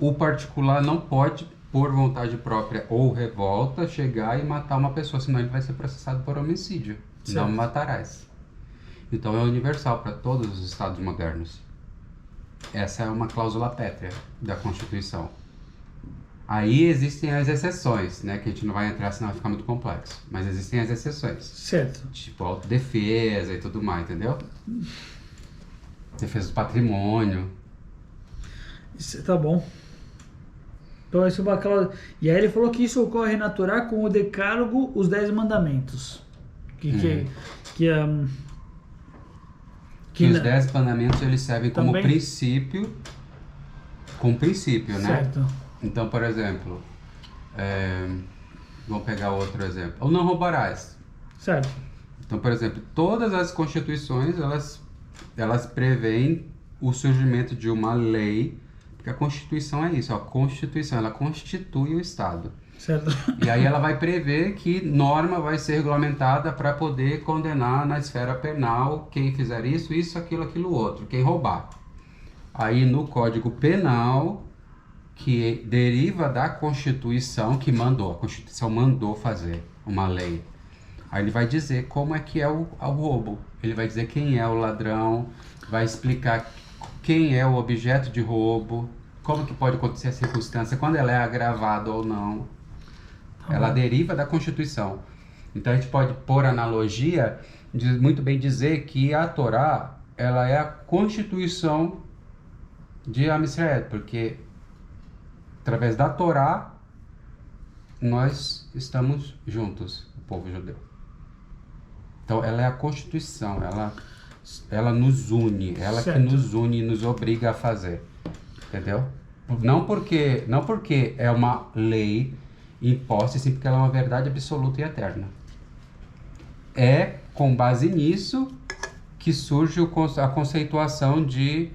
o particular não pode, por vontade própria ou revolta, chegar e matar uma pessoa, senão ele vai ser processado por homicídio. Não Certo. matarás. Então é universal para todos os estados modernos. Essa é uma cláusula pétrea da Constituição. Aí existem as exceções, né? Que a gente não vai entrar, senão vai ficar muito complexo. Mas existem as exceções. Certo. Tipo autodefesa e tudo mais, entendeu? Defesa do patrimônio. Isso, tá bom. Então, isso é uma cláusula. E aí ele falou que isso ocorre na Torá com o decálogo, os 10 mandamentos. Que Que os na- 10 mandamentos eles servem como Também? princípio, né? Certo. Então, por exemplo, vamos pegar outro exemplo. O não roubarás. Certo. Então, por exemplo, todas as constituições, elas preveem o surgimento de uma lei, porque a Constituição é isso, a Constituição, ela constitui o Estado. Certo. E aí ela vai prever que norma vai ser regulamentada para poder condenar na esfera penal quem fizer isso, aquilo, outro, quem roubar. Aí no Código Penal, que deriva da Constituição, a Constituição mandou fazer uma lei. Aí ele vai dizer como é que é o roubo. Ele vai dizer quem é o ladrão, vai explicar quem é o objeto de roubo, como que pode acontecer a circunstância, quando ela é agravada ou não. Ela deriva da Constituição. Então a gente pode, por analogia, muito bem dizer que a Torá, ela é a Constituição de Am Israel, porque através da Torá nós estamos juntos, o povo judeu. Então ela é a Constituição, ela nos une, ela que Certo. nos une e nos obriga a fazer, entendeu? Não porque é uma lei imposta, sim porque ela é uma verdade absoluta e eterna. É com base nisso que surge a conceituação de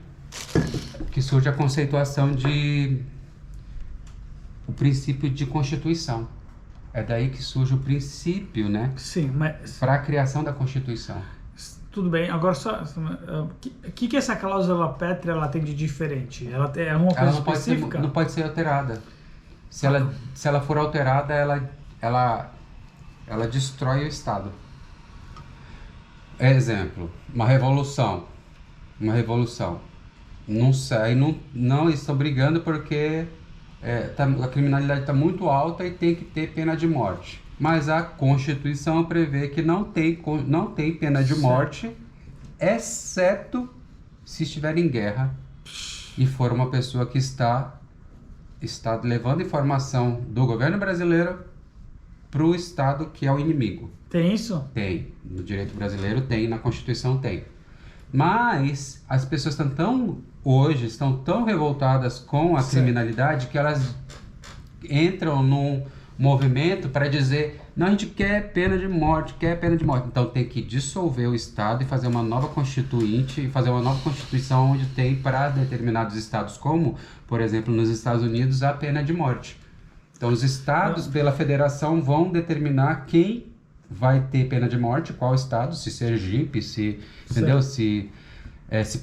o princípio de Constituição. É daí que surge o princípio, né, Sim, mas para a criação da Constituição. tudo bem. Agora só, o que essa cláusula pétrea ela tem de diferente? Ela é uma coisa Ela específica? não pode ser alterada. Se ela for alterada, ela destrói o Estado. Exemplo, uma revolução. Não estão brigando porque a criminalidade está muito alta e tem que ter pena de morte. Mas a Constituição prevê que não tem pena de morte, exceto se estiver em guerra e for uma pessoa que está levando informação do governo brasileiro para o Estado que é o inimigo. Tem isso? Tem. No direito brasileiro tem, na Constituição tem. Mas as pessoas estão tão revoltadas com a Certo. criminalidade que elas entram num movimento para dizer: não, a gente quer pena de morte. Então tem que dissolver o Estado e fazer uma nova constituinte, e fazer uma nova Constituição onde tem para determinados estados, como, por exemplo, nos Estados Unidos, a pena de morte. Então os estados, pela federação, vão determinar quem vai ter pena de morte, qual estado, se Sergipe, entendeu? Se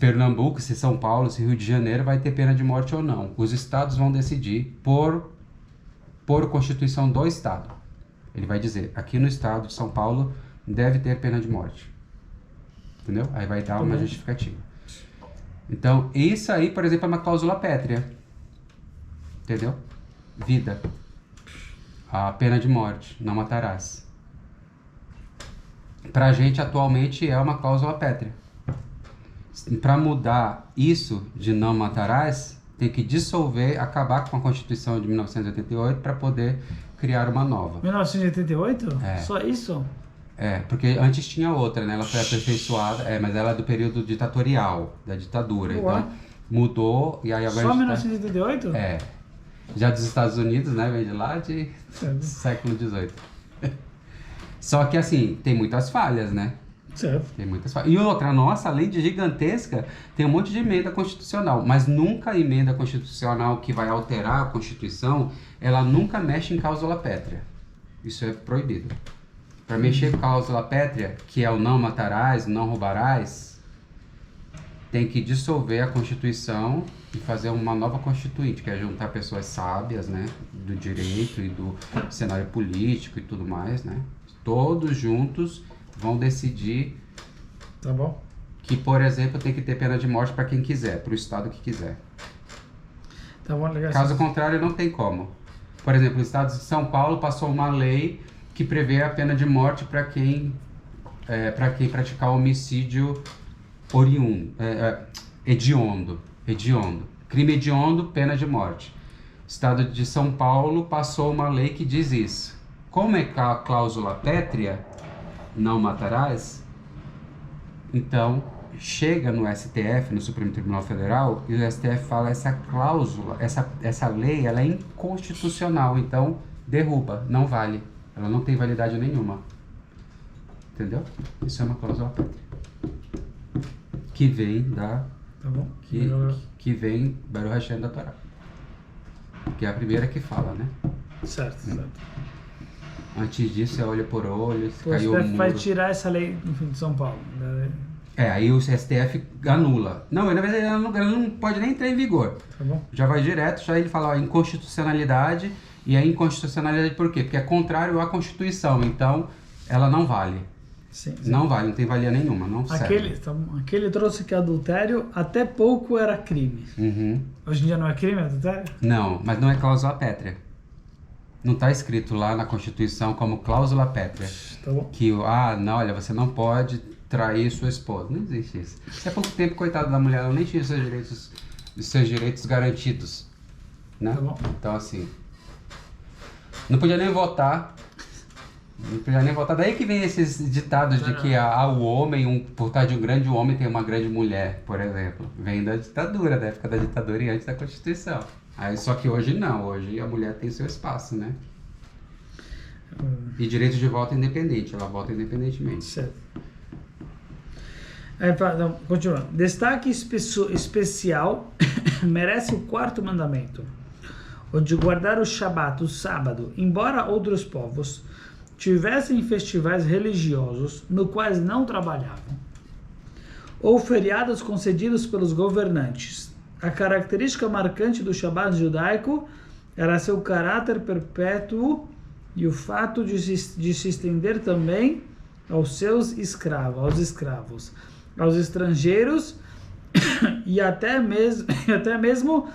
Pernambuco, se São Paulo, se Rio de Janeiro vai ter pena de morte ou não. Os estados vão decidir por Constituição do estado. Ele vai dizer, aqui no estado de São Paulo deve ter pena de morte. Entendeu? Aí vai dar uma justificativa. Então, isso aí, por exemplo, é uma cláusula pétrea. Entendeu? Vida. A pena de morte, não matarás. Pra gente, atualmente, é uma cláusula pétrea. Para mudar isso de não matarás, tem que dissolver, acabar com a Constituição de 1988 para poder criar uma nova. 1988? É. Só isso? Porque antes tinha outra, né? Ela foi aperfeiçoada, mas ela é do período ditatorial, da ditadura. Ué. Então, mudou e aí agora... Só a gente 1988? já dos Estados Unidos, né? Vem de lá de Certo. século XVIII. Só que, assim, tem muitas falhas, né? Certo. Tem muitas falhas. E outra, a nossa lei de gigantesca tem um monte de emenda constitucional, mas nunca a emenda constitucional que vai alterar a Constituição, ela nunca mexe em cláusula pétrea. Isso é proibido. Para mexer com cláusula pétrea, que é o não matarás, não roubarás, tem que dissolver a Constituição e fazer uma nova constituinte, que é juntar pessoas sábias, né, do direito e do cenário político e tudo mais, né? Todos juntos vão decidir Tá bom? que, por exemplo, tem que ter pena de morte para quem quiser, para o estado que quiser. Tá bom, legal. Caso contrário, não tem como. Por exemplo, o estado de São Paulo passou uma lei que prevê a pena de morte para quem praticar homicídio hediondo. Crime hediondo, pena de morte. O estado de São Paulo passou uma lei que diz isso. Como é a cláusula pétrea, não matarás, então chega no STF, no Supremo Tribunal Federal, e o STF fala essa cláusula, essa lei, ela é inconstitucional, então derruba, não vale. Ela não tem validade nenhuma. Entendeu? Isso é uma cláusula pétrea. Que vem da... Tá bom? Que vem Baruch Hashem da Torá. Que é a primeira que fala, né? Certo, certo. Antes disso é olho por olho, se O caiu o STF vai muro. tirar essa lei no fim de São Paulo. Né? Aí o STF anula. Não, na verdade ela não pode nem entrar em vigor. Tá bom? Já vai direto, já ele fala ó, inconstitucionalidade. E a inconstitucionalidade por quê? Porque é contrário à Constituição, então ela não vale. Sim. Não vale, não tem valia nenhuma, não serve. Aquele trouxe que adultério até pouco era crime. Uhum. Hoje em dia não é crime adultério? Não, mas não é cláusula pétrea. Não está escrito lá na Constituição como cláusula pétrea. Tá bom. Que, não, olha, você não pode trair sua esposa. Não existe isso. Isso é pouco tempo, coitada da mulher, ela nem tinha seus direitos garantidos. Né? Tá bom. Então, assim, não podia nem votar. Não podia nem votar. Daí que vem esses ditados de que o homem, por trás de um grande homem, tem uma grande mulher, por exemplo. Vem da ditadura, da época da ditadura e antes da Constituição. Aí, só que hoje não, hoje a mulher tem seu espaço, né? E direito de voto independente, ela vota independentemente. Certo. Aí, então, continuando. Destaque especial merece o quarto mandamento, o de guardar o Shabat, o sábado, embora outros povos tivessem festivais religiosos no quais não trabalhavam, ou feriados concedidos pelos governantes. A característica marcante do Shabat judaico era seu caráter perpétuo e o fato de se estender também aos seus escravos, aos estrangeiros e até mesmo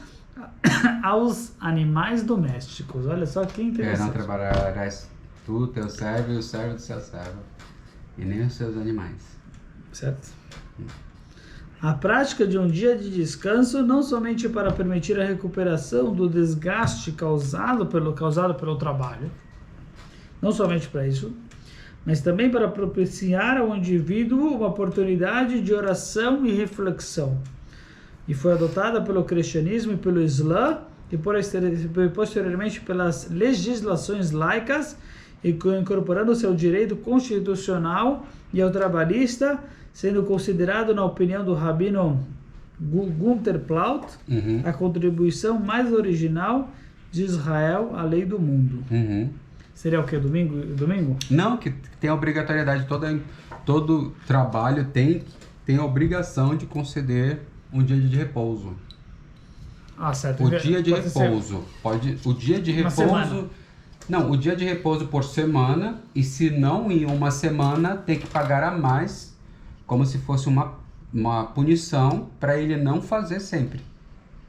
aos animais domésticos. Olha só que interessante. Não trabalharás tu, teu servo e o servo do seu servo, e nem os seus animais. Certo. A prática de um dia de descanso, não somente para permitir a recuperação do desgaste causado pelo trabalho, não somente para isso, mas também para propiciar ao indivíduo uma oportunidade de oração e reflexão. E foi adotada pelo cristianismo e pelo Islã, e posteriormente pelas legislações laicas, e incorporando seu direito constitucional e ao trabalhista, sendo considerado, na opinião do rabino Gunther Plaut, a contribuição mais original de Israel à lei do mundo. Seria o quê? Domingo? Não, que tem a obrigatoriedade, todo trabalho tem a obrigação de conceder um dia de repouso. Certo. O dia de repouso. O dia de repouso. Semana. Não, o dia de repouso por semana, e se não em uma semana, tem que pagar a mais, como se fosse uma punição para ele não fazer sempre,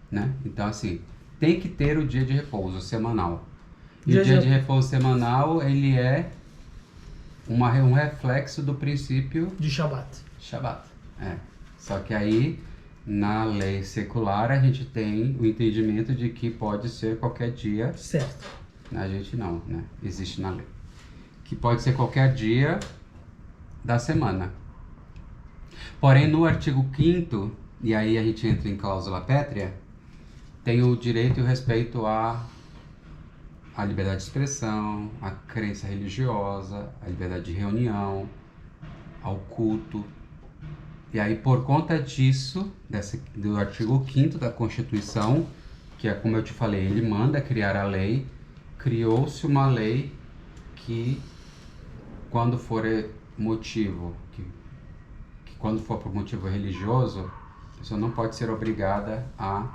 né? Então, assim, tem que ter o dia de repouso semanal. E o dia de repouso semanal, ele é um reflexo do princípio de Shabat. Só que aí, na lei secular, a gente tem o entendimento de que pode ser qualquer dia. Certo. A gente não, né? Existe na lei. Que pode ser qualquer dia da semana. Porém, no artigo 5º, e aí a gente entra em cláusula pétrea, tem o direito e o respeito à liberdade de expressão, à crença religiosa, à liberdade de reunião, ao culto. E aí, por conta disso, do artigo 5º da Constituição, que é como eu te falei, ele manda criar a lei, criou-se uma lei que, quando for motivo, quando for por motivo religioso, a pessoa não pode ser obrigada a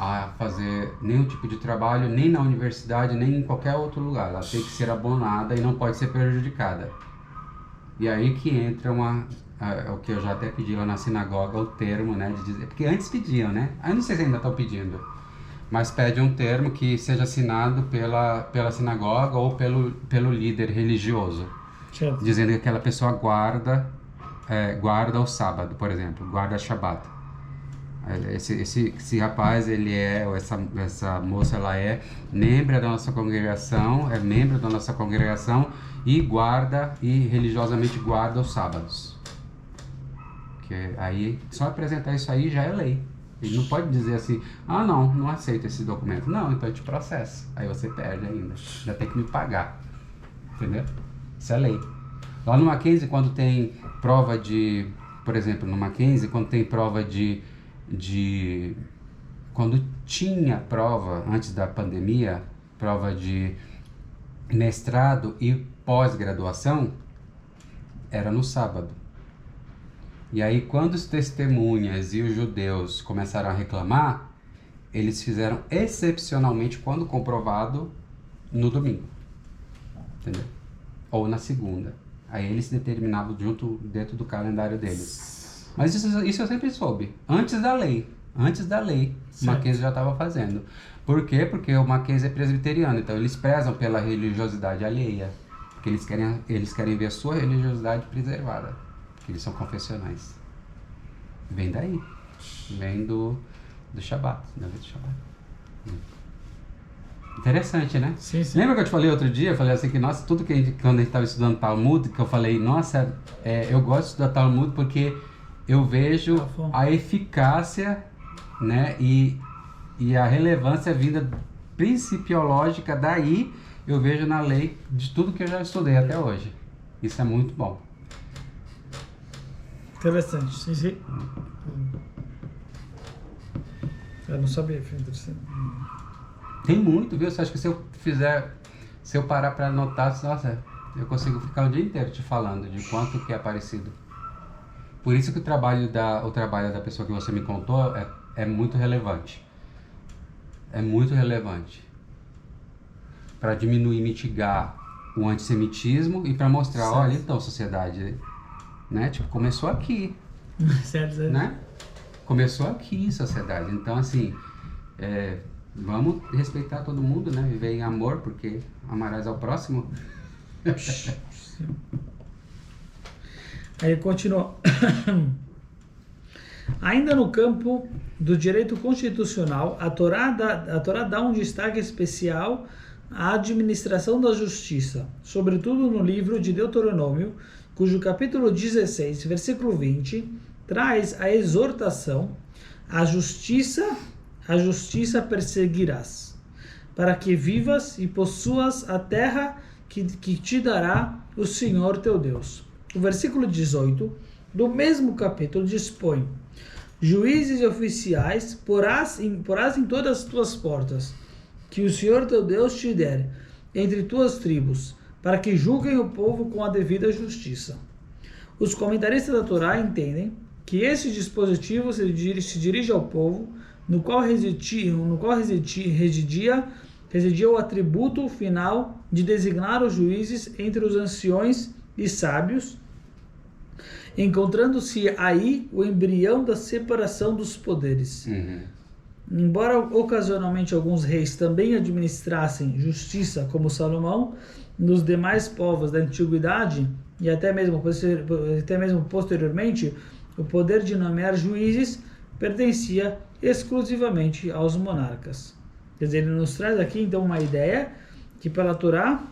a fazer nenhum tipo de trabalho, nem na universidade, nem em qualquer outro lugar. Ela tem que ser abonada e não pode ser prejudicada. E aí que entra o que eu já até pedi lá na sinagoga, o termo, né, de dizer, porque antes pediam, né? Eu não sei se ainda estão pedindo, mas pede um termo que seja assinado pela sinagoga ou pelo líder religioso, Certo. dizendo que aquela pessoa guarda o sábado, por exemplo, guarda Shabbat. Esse rapaz, ele ou essa moça, ela é membro da nossa congregação, e religiosamente guarda os sábados. Que aí, só apresentar isso aí já é lei. Ele não pode dizer assim, não aceito esse documento. Não, então eu te processo. Aí você perde ainda, já tem que me pagar. Entendeu? Isso é lei. Lá no Mackenzie, quando tem prova por exemplo, no Mackenzie, quando tem prova quando tinha prova, antes da pandemia, prova de mestrado e pós-graduação, era no sábado. E aí, quando os testemunhas e os judeus começaram a reclamar, eles fizeram excepcionalmente, quando comprovado, no domingo. Entendeu? Ou na segunda. Aí eles determinavam dentro do calendário deles. Mas isso eu sempre soube. Antes da lei, o Mackenzie já estava fazendo. Por quê? Porque o Mackenzie é presbiteriano, então eles prezam pela religiosidade alheia. Porque eles querem ver a sua religiosidade preservada. Porque eles são confessionais. Vem daí. Vem do Shabbat. Da lei do Shabbat. Interessante, né? Sim, sim. Lembra que eu te falei outro dia? Eu falei assim que, nossa, tudo que quando a gente estava estudando Talmud, que eu falei, nossa, eu gosto de estudar Talmud porque eu vejo a eficácia, né, e a relevância vinda principiológica daí, eu vejo na lei de tudo que eu já estudei até hoje. Isso é muito bom. Interessante, sim, sim. Eu não sabia, foi interessante. Tem muito, viu? Você acha que se eu parar para anotar, nossa, eu consigo ficar o dia inteiro te falando de quanto que é parecido. Por isso que o trabalho da pessoa que você me contou é muito relevante. É muito relevante. Para diminuir, mitigar o antissemitismo e para mostrar, certo. Olha, então, sociedade, né? Tipo, começou aqui. Certo. Né? Começou aqui, sociedade. Então, assim, vamos respeitar todo mundo, né? Viver em amor, porque amarás ao próximo. Aí continua. Ainda no campo do direito constitucional, a Torá dá um destaque especial à administração da justiça, sobretudo no livro de Deuteronômio, cujo capítulo 16, versículo 20, traz a exortação: a justiça perseguirás, para que vivas e possuas a terra que te dará o Senhor teu Deus. O versículo 18 do mesmo capítulo dispõe: juízes e oficiais porás em todas as tuas portas, que o Senhor teu Deus te der entre tuas tribos, para que julguem o povo com a devida justiça. Os comentaristas da Torá entendem que esse dispositivo se dirige ao povo no qual residia o atributo final de designar os juízes entre os anciões e sábios, encontrando-se aí o embrião da separação dos poderes. Uhum. Embora ocasionalmente alguns reis também administrassem justiça, como Salomão, nos demais povos da antiguidade e até mesmo posteriormente, o poder de nomear juízes pertencia exclusivamente aos monarcas. Quer dizer, ele nos traz aqui então uma ideia que pela Torá,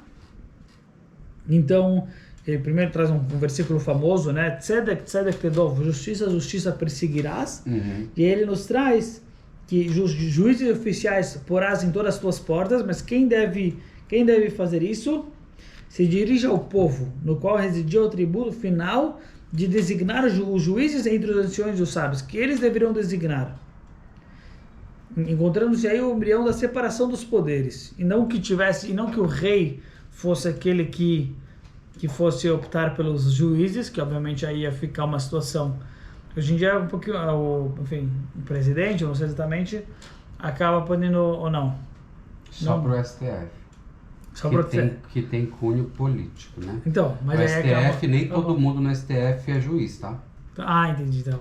então, ele primeiro traz um versículo famoso, né? Tzedek, tzedek tedov, justiça perseguirás. Uhum. E ele nos traz que juízes e oficiais porás em todas as tuas portas, mas quem deve fazer isso? Se dirige ao povo, no qual residia o tributo final de designar os juízes entre os anciões e os sábios, que eles deveriam designar, encontrando-se aí o embrião da separação dos poderes, e não que o rei fosse aquele que fosse optar pelos juízes, que obviamente aí ia ficar uma situação. Hoje em dia, um pouquinho, o presidente, não sei exatamente, acaba podendo ou não? Só Não. pro STF. Só para Que tem cunho político, né? Então, mas o aí STF, acaba... nem todo mundo no STF é juiz, tá? Ah, entendi, então.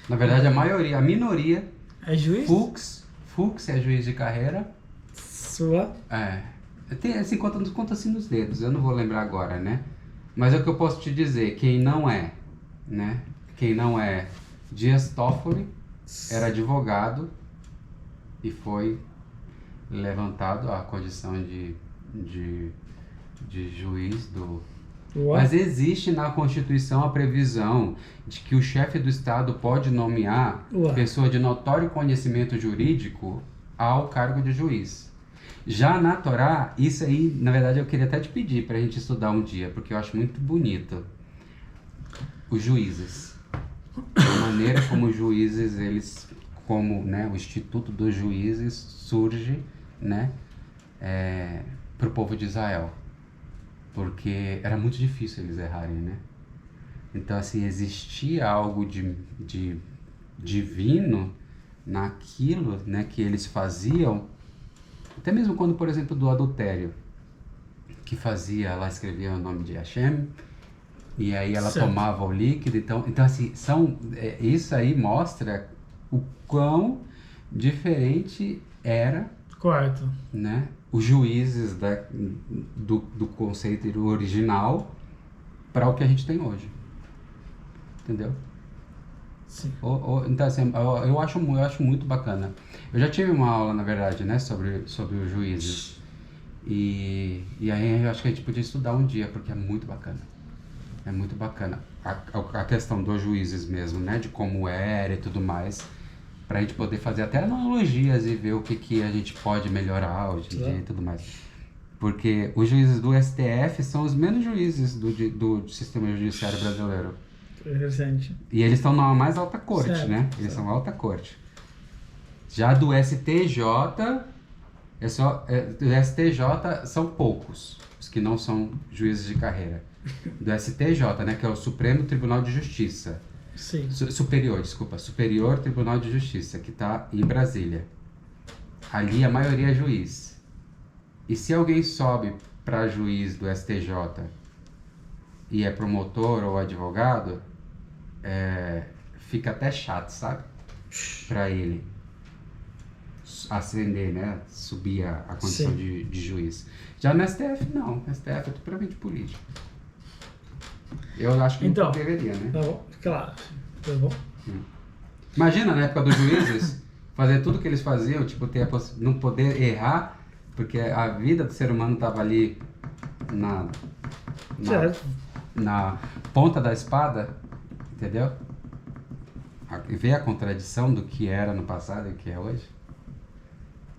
Na verdade, a minoria, É juiz? Fux é juiz de carreira. Sua? Tem, assim, conta assim nos dedos, eu não vou lembrar agora, né? Mas é o que eu posso te dizer, quem não é, né? Quem não é Dias Toffoli, era advogado e foi levantado a condição de juiz do... Mas existe na Constituição a previsão de que o chefe do Estado pode nomear pessoa de notório conhecimento jurídico ao cargo de juiz. Já na Torá, isso aí, na verdade, eu queria até te pedir para a gente estudar um dia, porque eu acho muito bonito os juízes. A maneira como os juízes, eles, como, né, o Instituto dos Juízes surge, né, para o povo de Israel. Porque era muito difícil eles errarem, né? Então, assim, existia algo de divino naquilo, né, que eles faziam. Até mesmo quando, por exemplo, do adultério, que fazia, ela escrevia o nome de Hashem, e aí ela tomava o líquido. Então assim, isso aí mostra o quão diferente era, correto, né, os juízes do conceito original para o que a gente tem hoje. Entendeu? Sim. Então, assim, eu acho muito bacana. Eu já tive uma aula, na verdade, né, sobre os juízes. E aí eu acho que a gente podia estudar um dia, porque é muito bacana. É muito bacana. A questão dos juízes mesmo, né, de como era e tudo mais, pra gente poder fazer até analogias e ver o que a gente pode melhorar hoje em dia e tudo mais. Porque os juízes do STF são os menos juízes do sistema judiciário brasileiro. Interessante. E eles estão na mais alta corte, certo, né? Eles são alta corte. Já do STJ, do STJ são poucos, os que não são juízes de carreira. Do STJ, né? Que é o Supremo Tribunal de Justiça. Sim. Superior Tribunal de Justiça, que está em Brasília. Ali a maioria é juiz. E se alguém sobe para juiz do STJ e é promotor ou advogado, fica até chato, sabe? Para ele ascender, né? Subir a condição de juiz. Já no STF, não. No STF é tudo puramente político. Eu acho que não deveria, né? Tá bom, claro. Tá bom. Imagina, na época dos juízes, fazer tudo que eles faziam, tipo, não poder errar, porque a vida do ser humano estava ali na ponta da espada, entendeu? E ver a contradição do que era no passado e o que é hoje.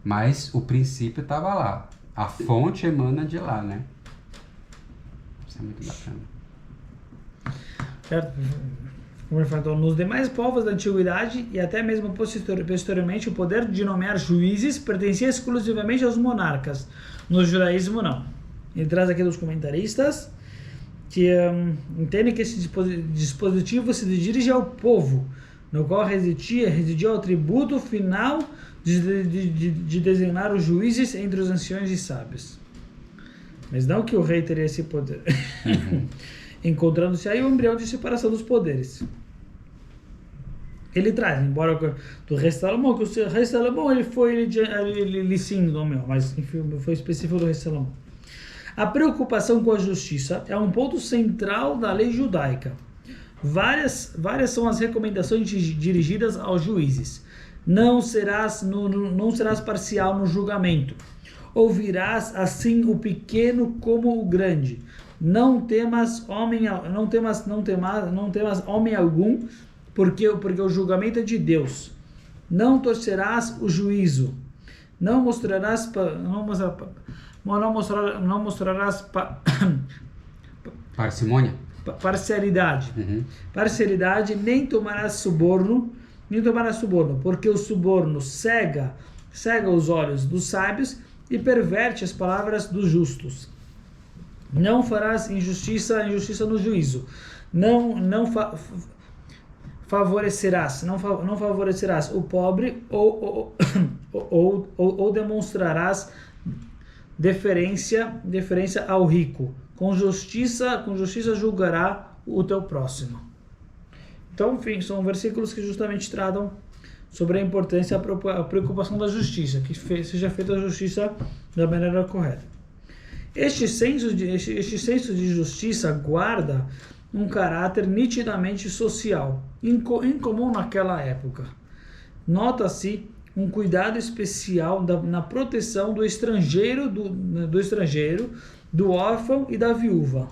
Mas o princípio estava lá. A fonte emana de lá, né? Isso é muito bacana. Certo? Como ele falou, nos demais povos da antiguidade e até mesmo posteriormente, o poder de nomear juízes pertencia exclusivamente aos monarcas. No judaísmo, não. Ele traz aqui dos comentaristas que entendem que esse dispositivo se dirige ao povo, no qual residia o atributo final de designar os juízes entre os anciões e sábios. Mas não que o rei teria esse poder. Encontrando-se aí o embrião de separação dos poderes. Ele traz, embora do rei Salomão, que o rei Salomão ele sim nomeou, mas enfim, foi específico do rei Salomão. A preocupação com a justiça é um ponto central da lei judaica. Várias são as recomendações dirigidas aos juízes. Não serás parcial no julgamento. Ouvirás assim o pequeno como o grande. Não temas homem algum, porque o julgamento é de Deus. Não torcerás o juízo. Não mostrarás parcimônia. Parcialidade. Parcialidade, nem tomarás suborno, porque o suborno cega os olhos dos sábios e perverte as palavras dos justos. Não farás injustiça no juízo. Não favorecerás, não favorecerás o pobre ou demonstrarás deferência ao rico. Com justiça julgará o teu próximo. Então, enfim, são versículos que justamente tratam sobre a importância e a preocupação da justiça, que seja feita a justiça da maneira correta. Este senso de justiça guarda um caráter nitidamente social, incomum naquela época. Nota-se um cuidado especial na proteção do estrangeiro, do órfão e da viúva.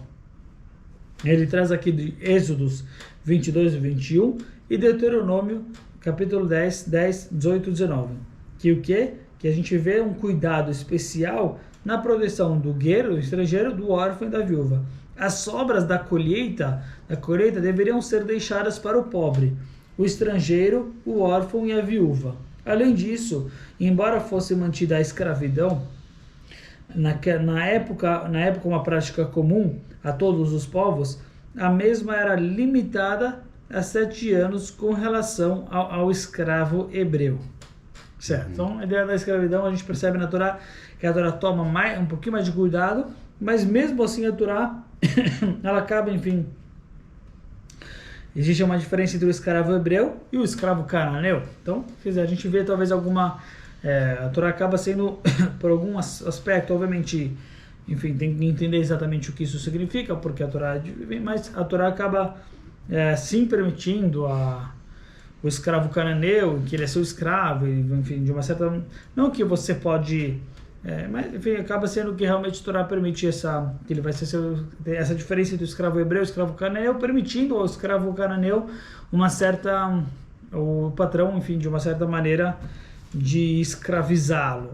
Ele traz aqui de Êxodos 22 e 21 e Deuteronômio capítulo 10, 18 e 19. Que o quê? Que a gente vê um cuidado especial na proteção do estrangeiro, do órfão e da viúva. As sobras da colheita deveriam ser deixadas para o pobre, o estrangeiro, o órfão e a viúva. Além disso, embora fosse mantida a escravidão, na época uma prática comum a todos os povos, a mesma era limitada a 7 anos com relação ao escravo hebreu. Certo? Então, a ideia da escravidão, a gente percebe na Torá que a Torá toma um pouquinho mais de cuidado, mas mesmo assim a Torá, ela acaba, enfim, existe uma diferença entre o escravo hebreu e o escravo cananeu. Então, quer dizer, a gente vê talvez alguma... a Torá acaba sendo, por algum aspecto, obviamente, enfim, tem que entender exatamente o que isso significa, porque a Torá, mas a Torá acaba sim permitindo o escravo cananeu, que ele é seu escravo, enfim, de uma certa... Não que você pode... mas, enfim, acaba sendo que realmente a Torá permite que ele vai ser essa diferença entre o escravo hebreu e o escravo cananeu, permitindo ao escravo cananeu o patrão, enfim, de uma certa maneira de escravizá-lo.